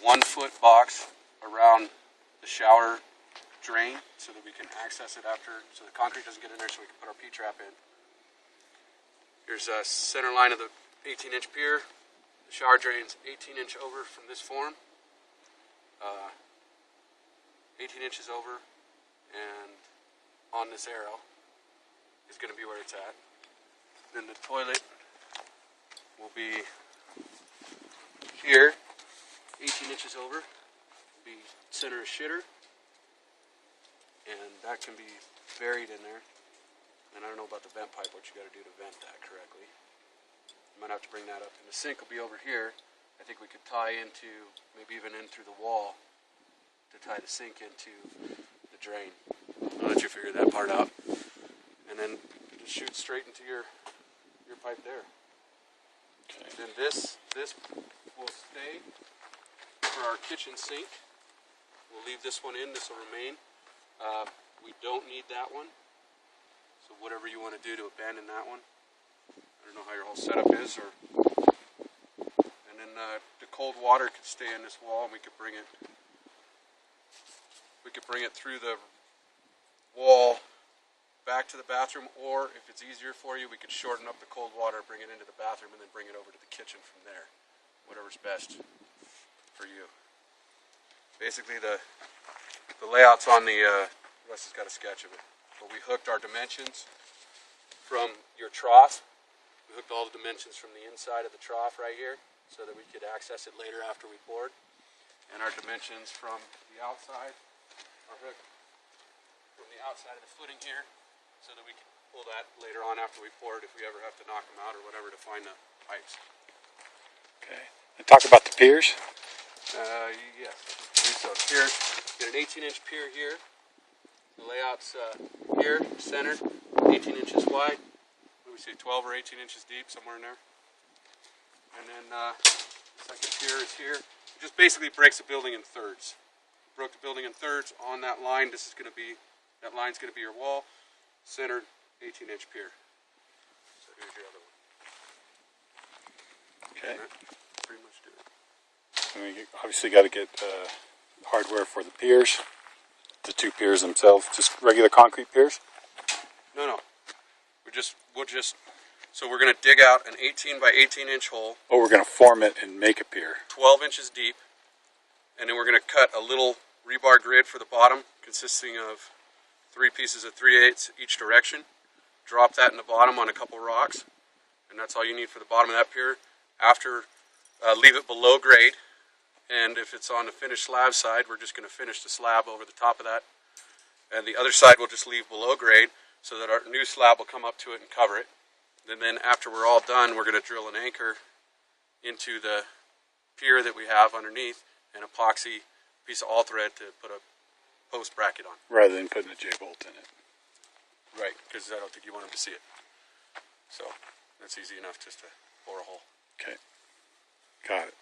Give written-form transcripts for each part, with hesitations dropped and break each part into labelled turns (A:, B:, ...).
A: 1-foot box around the shower drain so that we can access it after, so the concrete doesn't get in there, so we can put our P-trap in. Here's a center line of the 18-inch pier. The shower drain's 18-inch over from this form. 18 inches over, and on this arrow is going to be where it's at. Then the toilet will be here, 18 inches over, will be center of shitter, and that can be buried in there. And I don't know about the vent pipe, what you got to do to vent that correctly. You might have to bring that up. And the sink will be over here. I think we could tie into, maybe even in through the wall, to tie the sink into the drain. I'll let you figure that part out. And then just shoot straight into your pipe there. Okay. Then this will stay for our kitchen sink. We'll leave this one in, this will remain. We don't need that one. So whatever you want to do to abandon that one. I don't know how your whole setup is, and then the cold water could stay in this wall, and we could bring it through the wall back to the bathroom, or if it's easier for you, we could shorten up the cold water, bring it into the bathroom, and then bring it over to the kitchen from there. Whatever's best for you. Basically, the layout's on the, Russ has got a sketch of it, but we hooked our dimensions from your trough. We hooked all the dimensions from the inside of the trough right here, so that we could access it later after we poured. And our dimensions from the outside are hooked from the outside of the footing here, so that we can pull that later on after we pour it if we ever have to knock them out or whatever to find the pipes.
B: Okay. And talk about the piers.
A: Yes. So piers, get an 18-inch pier here. The layout's here, centered, 18 inches wide. What do we say, 12 or 18 inches deep, somewhere in there. And then the second pier is here. It just basically breaks the building in thirds. Broke the building in thirds on that line. This is going to be, that line's going to be your wall, centered 18-inch pier. So here's your other one.
B: Okay.
A: And that pretty much do it.
B: And we obviously got to get hardware for the piers, the two piers themselves, just regular concrete piers.
A: No. So we're going to dig out an 18 by 18 inch hole.
B: Oh, we're going to form it and make a pier.
A: 12 inches deep. And then we're going to cut a little rebar grid for the bottom, consisting of 3 pieces of 3/8 each direction. Drop that in the bottom on a couple rocks. And that's all you need for the bottom of that pier. After, leave it below grade. And if it's on the finished slab side, we're just going to finish the slab over the top of that. And the other side we'll just leave below grade, so that our new slab will come up to it and cover it. And then after we're all done, we're going to drill an anchor into the pier that we have underneath and epoxy a piece of all thread to put a post bracket on.
B: Rather than putting a J-bolt in it.
A: Right, because I don't think you want them to see it. So that's easy enough just to bore a hole.
B: Okay, got it.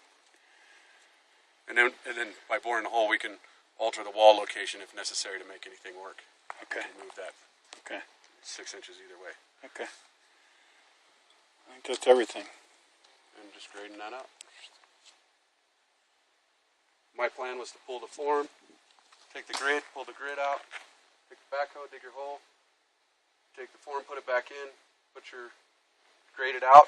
A: And then by boring the hole, we can alter the wall location if necessary to make anything work.
B: Okay.
A: Move that.
B: Okay.
A: 6 inches either way.
B: Okay. I think that's everything.
A: And just grading that out. My plan was to pull the form, take the grid, pull the grid out, take the backhoe, dig your hole, take the form, put it back in, grade it out,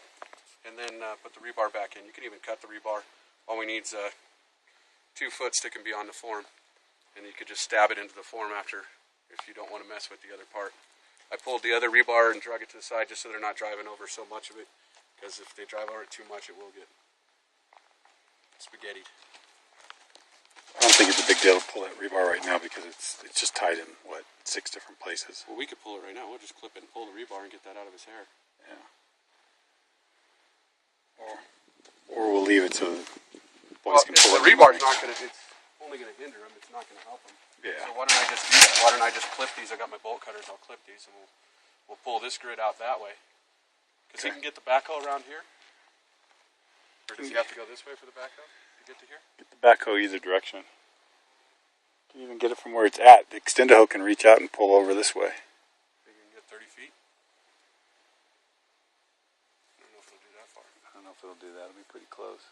A: and then put the rebar back in. You can even cut the rebar. All we need is 2 foot sticking beyond the form, and you could just stab it into the form after if you don't want to mess with the other part. I pulled the other rebar and drug it to the side just so they're not driving over so much of it, because if they drive over it too much, it will get spaghettied.
B: I don't think it's a big deal to pull that rebar right now because it's just tied in, what, 6 different places.
A: Well, we could pull it right now. We'll just clip it and pull the rebar and get that out of his hair.
B: Yeah. Or we'll leave it so the boys can pull it.
A: The rebar's not going to, it's only going to hinder him. It's not going to help him.
B: Yeah.
A: So why don't I just do that? Why don't I just clip these? I got my bolt cutters. I'll clip these and we'll pull this grid out that way. Because he can get the backhoe around here. Or does he have to go this way for the backhoe to get to here?
B: Get the backhoe either direction. You can even get it from where it's at. The extender hoe can reach out and pull over this way.
A: Think you can get 30 feet? I don't know if it'll do that far.
B: I don't know if it'll do that. It'll be pretty close.